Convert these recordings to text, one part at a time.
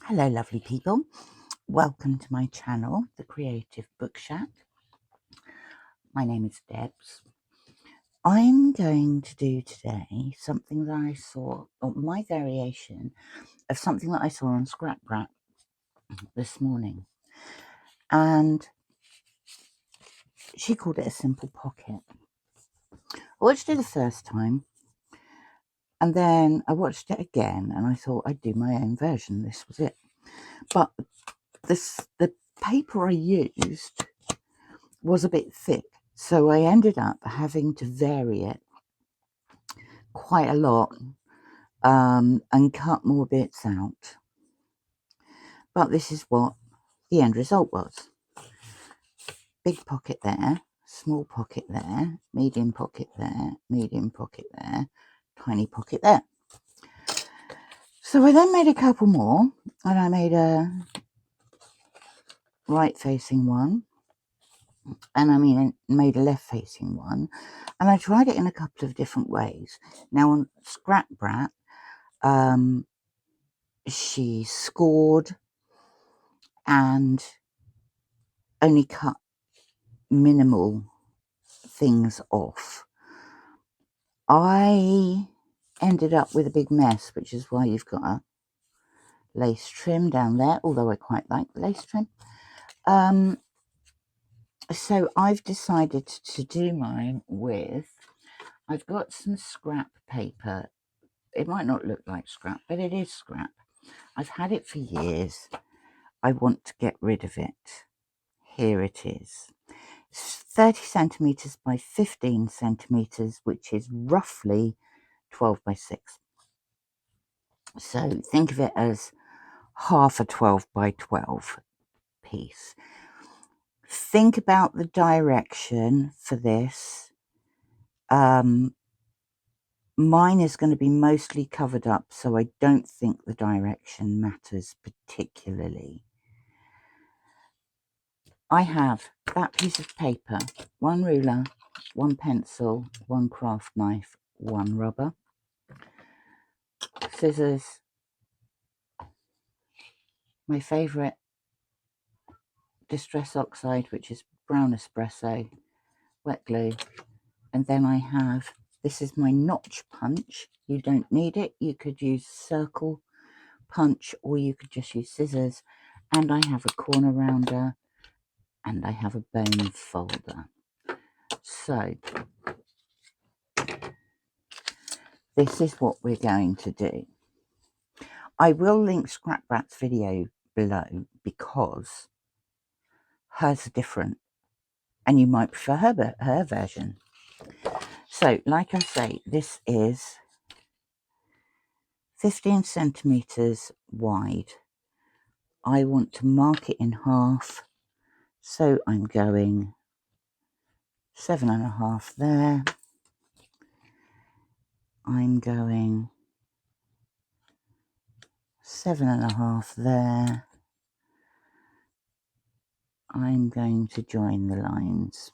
Hello lovely people, welcome to my channel, The Creative Book Shack. My name is Debs. I'm going to do today something that I saw, or my variation of something that I saw on Scrapbrat this morning, and she called it a simple pocket. I watched it the first time and then I watched it again and I thought I'd do my own version. This was it, but the paper I used was a bit thick, so I ended up having to vary it quite a lot and cut more bits out. But this is what the end result was. Big pocket there, small pocket there, medium pocket there, medium pocket there, tiny pocket there. So I then made a couple more, and I made a right facing one, and made a left facing one, and I tried it in a couple of different ways. Now on Scrapbrat, she scored and only cut minimal things off. I ended up with a big mess, which is why you've got a lace trim down there, although I quite like the lace trim. So I've decided to do mine with, I've got some scrap paper. It might not look like scrap, but it is scrap. I've had it for years. I want to get rid of it. Here it is. It's 30 centimetres by 15 centimetres, which is roughly 12 by 6. So think of it as half a 12 by 12 piece. Think about the direction for this. Mine is going to be mostly covered up, so I don't think the direction matters particularly. I have that piece of paper, one ruler, one pencil, one craft knife, one rubber, scissors, my favourite Distress Oxide, which is brown espresso, wet glue, and then I have, this is my notch punch. You don't need it, you could use circle punch or you could just use scissors, and I have a corner rounder and I have a bone folder. So this is what we're going to do. I will link Scrapbrat's video below because hers are different and you might prefer her version. So like I say, this is 15 centimetres wide. I want to mark it in half, so I'm going 7.5 there. I'm going 7.5 there. I'm going to join the lines.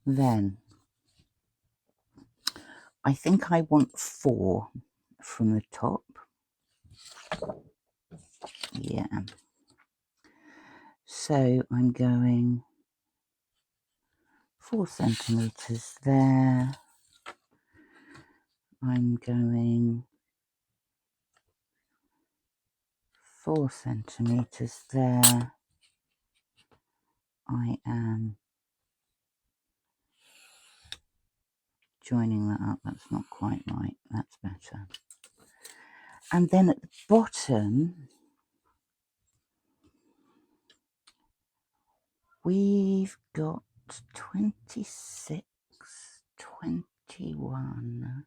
Then I think I want 4 from the top. Yeah. So I'm going 4 centimetres there. I'm going 4 centimetres there. I am joining that up. That's not quite right. That's better. And then at the bottom, we've got 26, 21.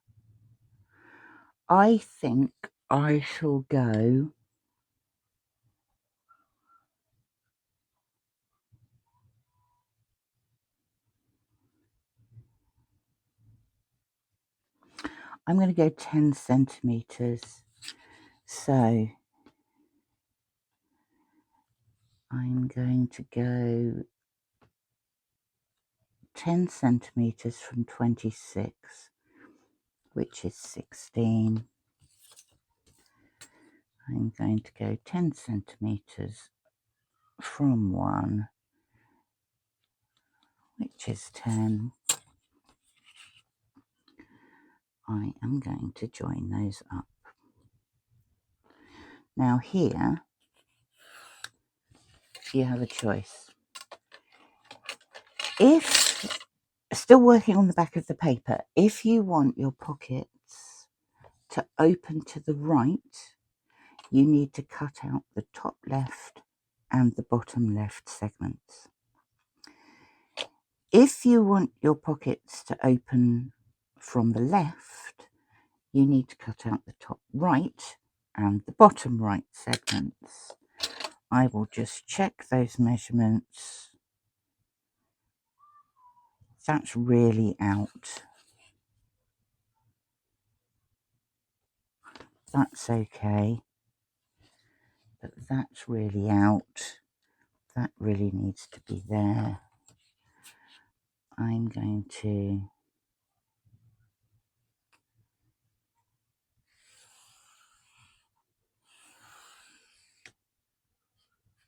I think I shall go I'm going to go 10 centimetres. So I'm going to go 10 centimetres from 26. which is 16. I'm going to go 10 centimetres from 1, which is 10. I am going to join those up. Now here you have a choice. If, still working on the back of the paper, if you want your pockets to open to the right, you need to cut out the top left and the bottom left segments. If you want your pockets to open from the left, you need to cut out the top right and the bottom right segments. I will just check those measurements. That's really out. That's okay. But that's really out. That really needs to be there. I'm going to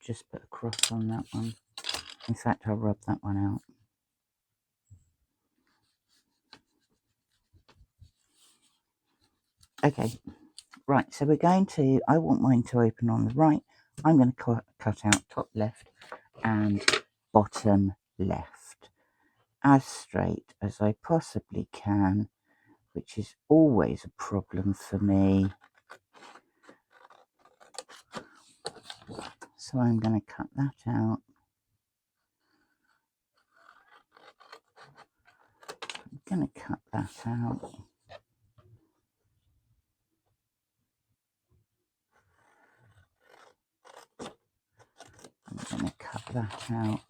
just put a cross on that one. In fact, I'll rub that one out. Okay, right, so we're going to, I want mine to open on the right. I'm going to cut out top left and bottom left as straight as I possibly can, which is always a problem for me. So I'm going to cut that out. I'm going to cut that out. I'm going to cut that out.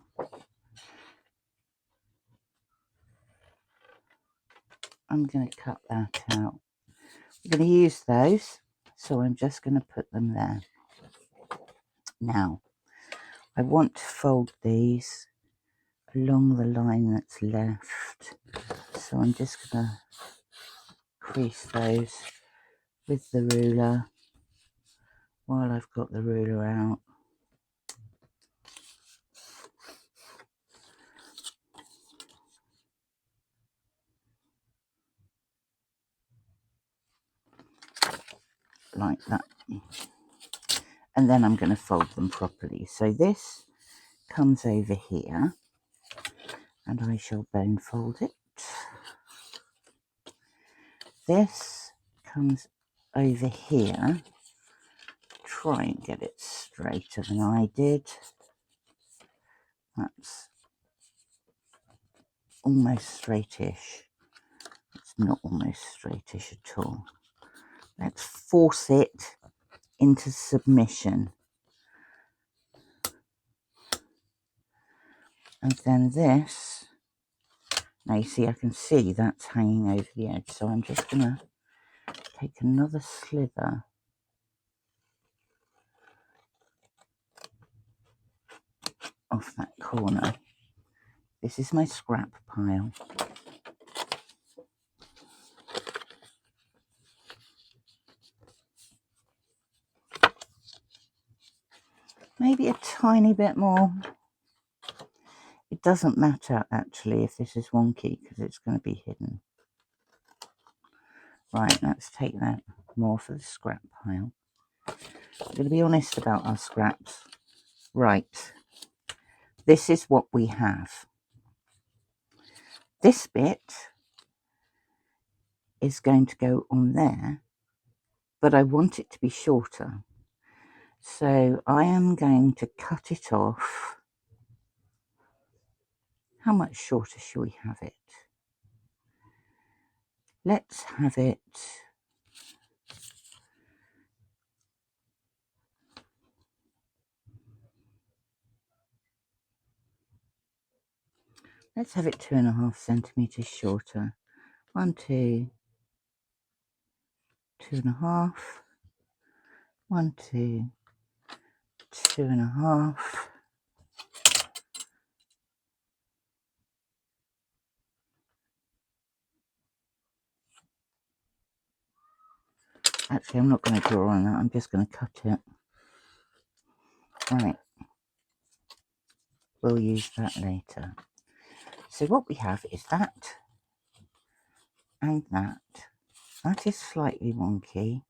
I'm going to cut that out. I'm going to use those, so I'm just going to put them there. Now, I want to fold these along the line that's left, so I'm just going to crease those with the ruler while I've got the ruler out. Like that. And then I'm going to fold them properly. So this comes over here, and I shall bone fold it. This comes over here. Try and get it straighter than I did. That's almost straightish. It's not almost straightish at all. Let's force it into submission. And then this, now you see, I can see that's hanging over the edge, so I'm just going to take another slither off that corner. This is my scrap pile. Maybe a tiny bit more. It doesn't matter actually if this is wonky because it's going to be hidden. Right, let's take that more for the scrap pile. I'm going to be honest about our scraps. Right, this is what we have. This bit is going to go on there, but I want it to be shorter. So I am going to cut it off. How much shorter shall we have it? Let's have it let's have it 2.5 centimeters shorter. 1, 2, 2.5. 1, 2, 2.5. Actually, I'm not going to draw on that. I'm just going to cut it. Right. We'll use that later. So what we have is that and that. That is slightly wonky.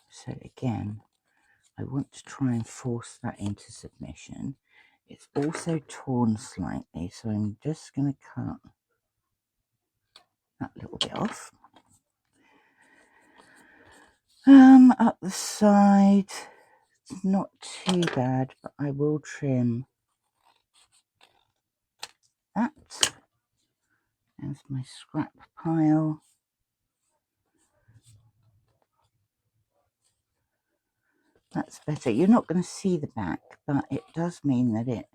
So again, I want to try and force that into submission. It's also torn slightly, so I'm just going to cut that little bit off. Up the side, it's not too bad, but I will trim that. There's my scrap pile. That's better. You're not going to see the back, but it does mean that it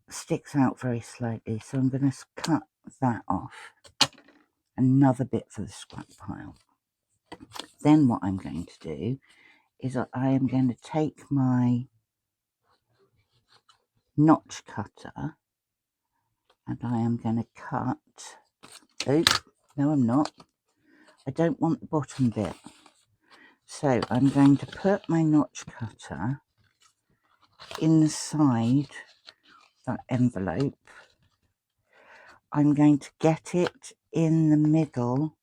sticks out very slightly. So I'm going to cut that off. Another bit for the scrap pile. Then what I'm going to do is I am going to take my notch cutter and I am going to cut. Oops, no, I'm not. I don't want the bottom bit. So I'm going to put my notch cutter inside that envelope. I'm going to get it in the middle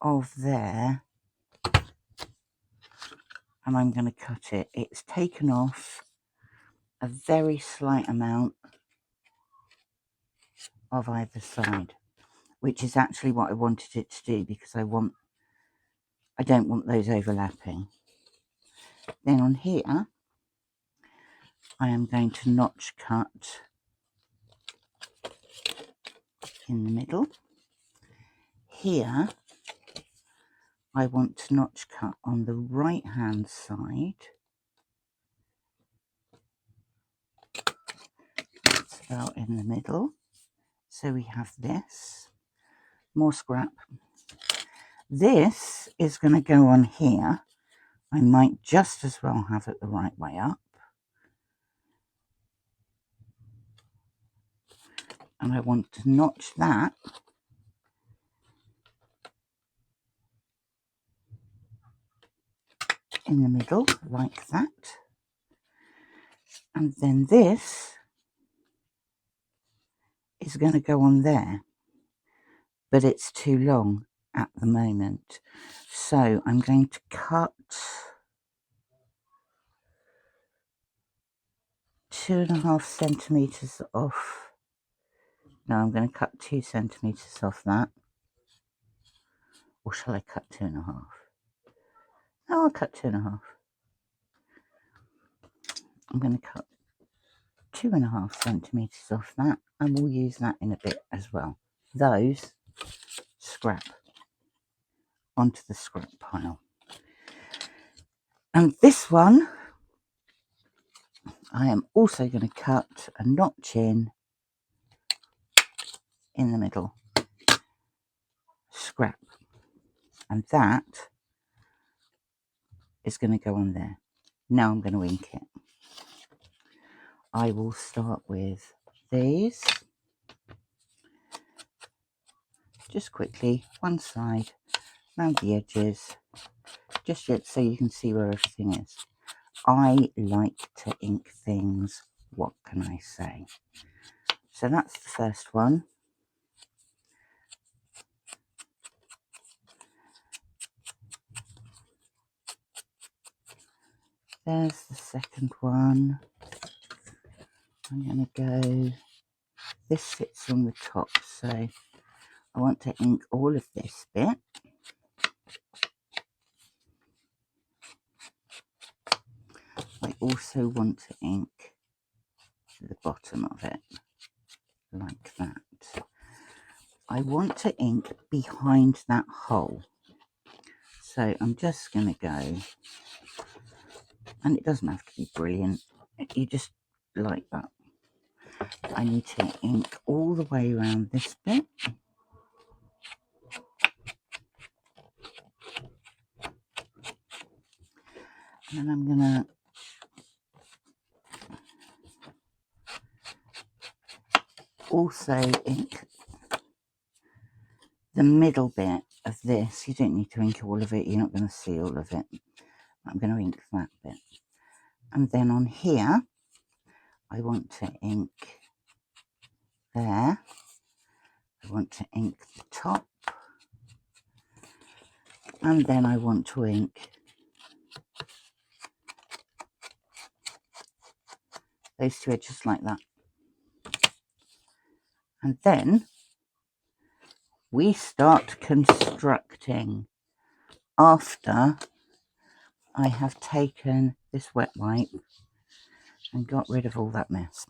of there and I'm going to cut it. It's taken off a very slight amount of either side, which is actually what I wanted it to do because I don't want those overlapping. Then on here, I am going to notch cut in the middle. Here, I want to notch cut on the right hand side. It's about in the middle. So we have this, more scrap. This is going to go on here. I might just as well have it the right way up. And I want to notch that in the middle like that. And then this is going to go on there, but it's too long at the moment. So I'm going to cut 2.5 centimeters off. No, I'm going to cut 2 centimeters off that. Or shall I cut 2.5? No, I'll cut 2.5. I'm going to cut 2.5 centimeters off that, and we'll use that in a bit as well. Those scrap onto the scrap pile. And this one, I am also going to cut a notch in the middle. Scrap. And that is going to go on there. Now I'm going to ink it. I will start with these. Just quickly, one side, around the edges, just yet so you can see where everything is. I like to ink things, what can I say? So that's the first one. There's the second one. I'm going to go, this sits on the top, so I want to ink all of this bit. I also want to ink the bottom of it, like that. I want to ink behind that hole. So I'm just going to go, and it doesn't have to be brilliant, you just like that. I need to ink all the way around this bit. And then I'm going to also ink the middle bit of this, you don't need to ink all of it, you're not going to see all of it. I'm going to ink that bit. And then on here, I want to ink there. I want to ink the top. And then I want to ink those two edges like that. And then we start constructing after I have taken this wet wipe and got rid of all that mess.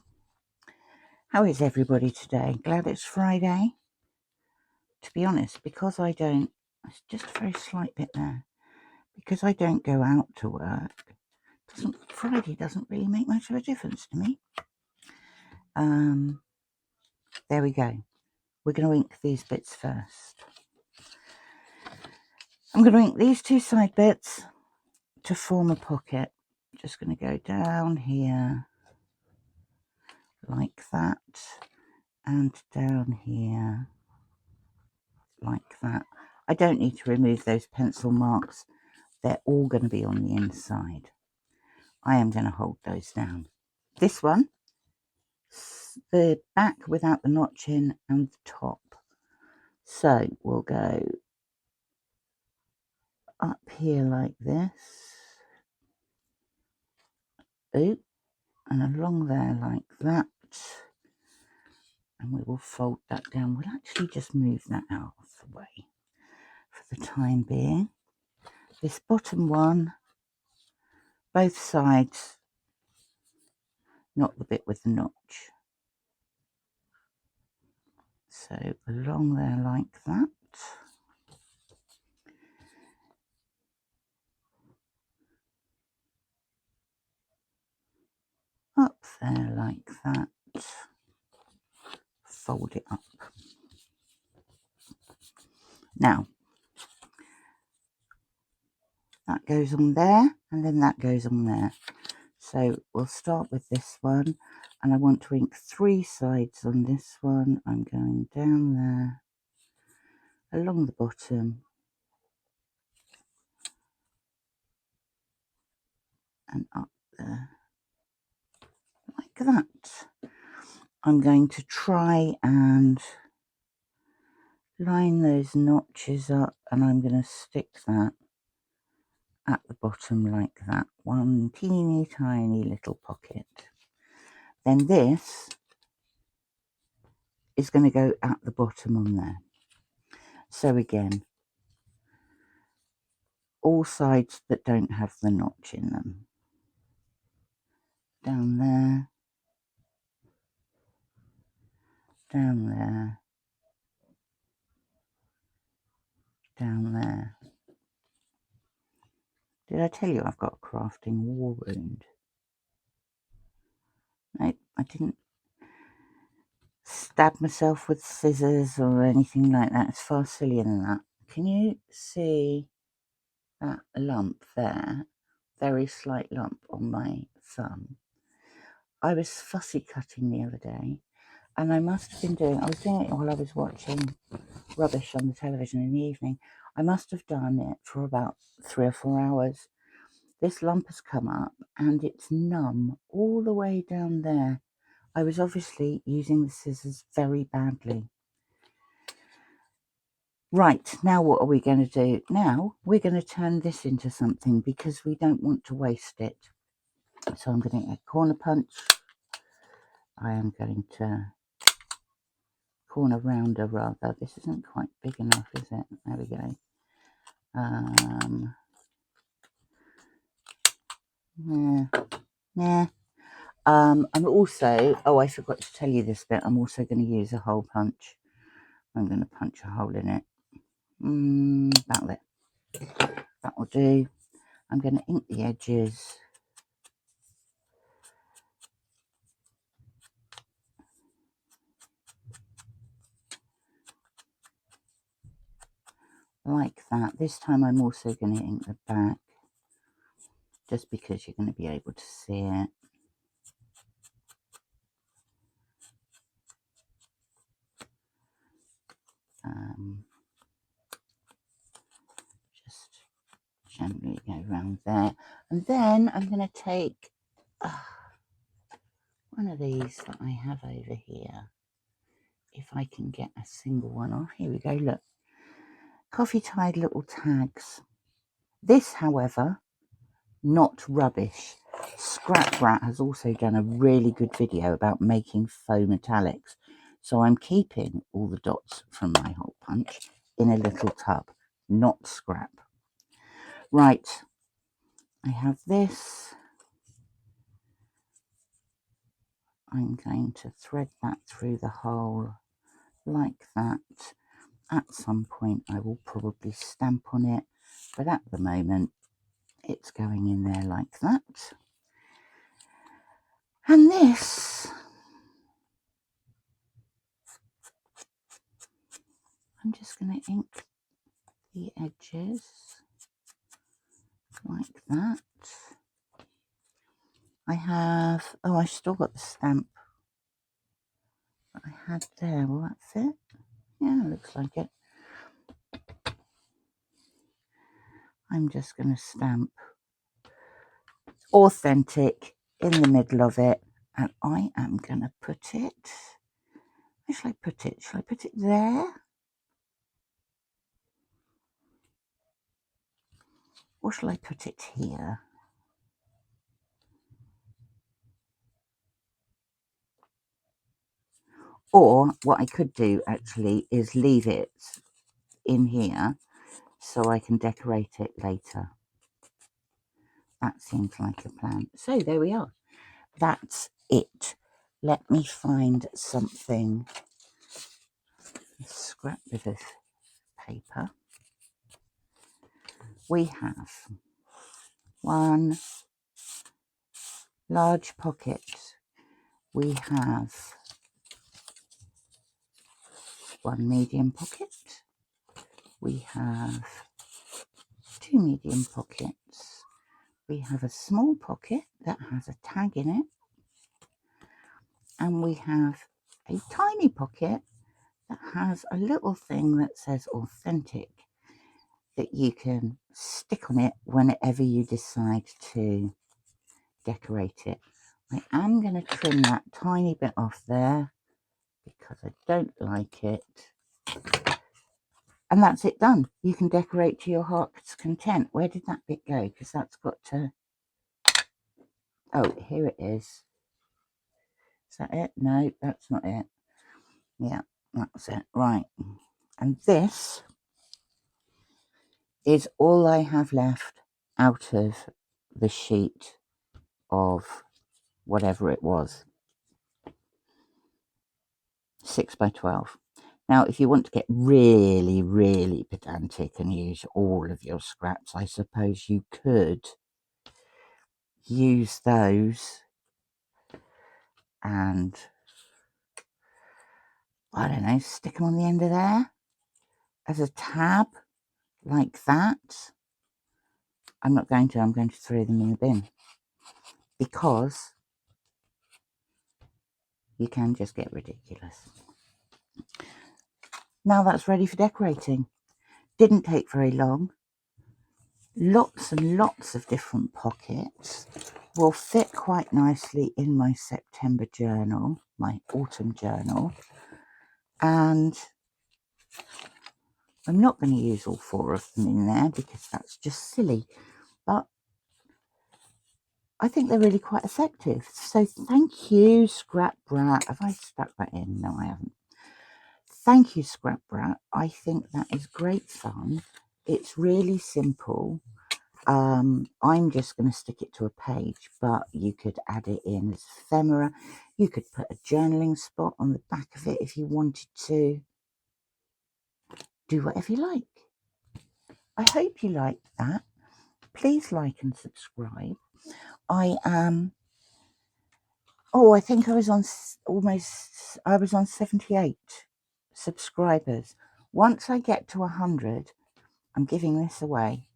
How is everybody today? Glad it's Friday. To be honest, because I don't, it's just a very slight bit there, because I don't go out to work, Friday doesn't really make much of a difference to me. There we go. We're going to ink these bits first. I'm going to ink these two side bits to form a pocket. Just going to go down here like that and down here like that. I don't need to remove those pencil marks. They're all going to be on the inside. I am going to hold those down. This one, the back without the notch in and the top. So we'll go up here like this. Oop, and along there like that. And we will fold that down. We'll actually just move that out of the way for the time being. This bottom one, both sides, not the bit with the notch. So along there like that. Up there like that. Fold it up. Now, that goes on there and then that goes on there. So we'll start with this one, and I want to ink 3 sides on this one. I'm going down there, along the bottom, and up there, like that. I'm going to try and line those notches up, and I'm going to stick that at the bottom like that. One teeny tiny little pocket. Then this is going to go at the bottom on there. So again, all sides that don't have the notch in them. Down there, down there, down there. Did I tell you I've got a crafting war wound? No, I didn't stab myself with scissors or anything like that. It's far sillier than that. Can you see that lump there? Very slight lump on my thumb. I was fussy cutting the other day, and I must have been doing, I was doing it while I was watching rubbish on the television in the evening. I must have done it for about 3 or 4 hours. This lump has come up and it's numb all the way down there. I was obviously using the scissors very badly. Right, now what are we going to do? Now we're going to turn this into something because we don't want to waste it. So I'm going to get a corner punch. I am going to corner rounder rather. This isn't quite big enough, is it? There we go. Yeah. I'm also, oh, I forgot to tell you this bit. I'm also going to use a hole punch. I'm going to punch a hole in it. That'll it. That will do. I'm going to ink the edges. Like that. This time I'm also going to ink the back, just because you're going to be able to see it. go around there. And then I'm going to take one of these that I have over here. If I can get a single one off. Here we go, look. Coffee tied little tags. This, however, not rubbish. Scrap Brat has also done a really good video about making faux metallics. So I'm keeping all the dots from my hole punch in a little tub, not scrap. Right, I have this. I'm going to thread that through the hole like that. At some point I will probably stamp on it, but at the moment it's going in there like that. And this, I'm just going to ink the edges like that. I have, oh, I still got the stamp that I had there. Will that fit? Yeah, looks like it. I'm just going to stamp authentic in the middle of it, and I am going to put it, where shall I put it? Shall I put it there? Or shall I put it here? Or what I could do actually is leave it in here so I can decorate it later. That seems like a plan. So there we are. That's it. Let me find something. Scrap bit of paper. We have one large pocket. We have one medium pocket. We have two medium pockets. We have a small pocket that has a tag in it. And we have a tiny pocket that has a little thing that says authentic that you can stick on it whenever you decide to decorate it. I am going to trim that tiny bit off there because I don't like it. And that's it done. You can decorate to your heart's content. Where did that bit go? Because that's got to... Oh, here it is. Is that it? No, that's not it. Yeah, that's it. Right. And this is all I have left out of the sheet of whatever it was. 6 by 12. Now, if you want to get really, really pedantic and use all of your scraps, I suppose you could use those and, I don't know, stick them on the end of there as a tab, like that. I'm not going to, I'm going to throw them in the bin because you can just get ridiculous. Now that's ready for decorating. Didn't take very long. Lots and lots of different pockets. Will fit quite nicely in my September journal, my autumn journal. And I'm not going to use all 4 of them in there because that's just silly. But I think they're really quite effective. So thank you, Scrap Brat. Have I stuck that in? No, I haven't. Thank you, Scrap Brat. I think that is great fun. It's really simple. I'm just going to stick it to a page, but you could add it in as ephemera. You could put a journaling spot on the back of it if you wanted to. Do whatever you like. I hope you liked that. Please like and subscribe. I am... Oh, I think I was on I was on 78 subscribers. Once I get to 100, I'm giving this away.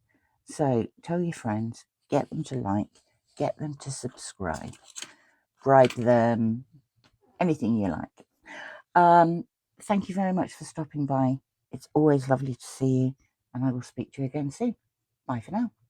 So tell your friends, get them to like, get them to subscribe, bribe them, anything you like. Thank you very much for stopping by. It's always lovely to see you, and I will speak to you again soon. Bye for now.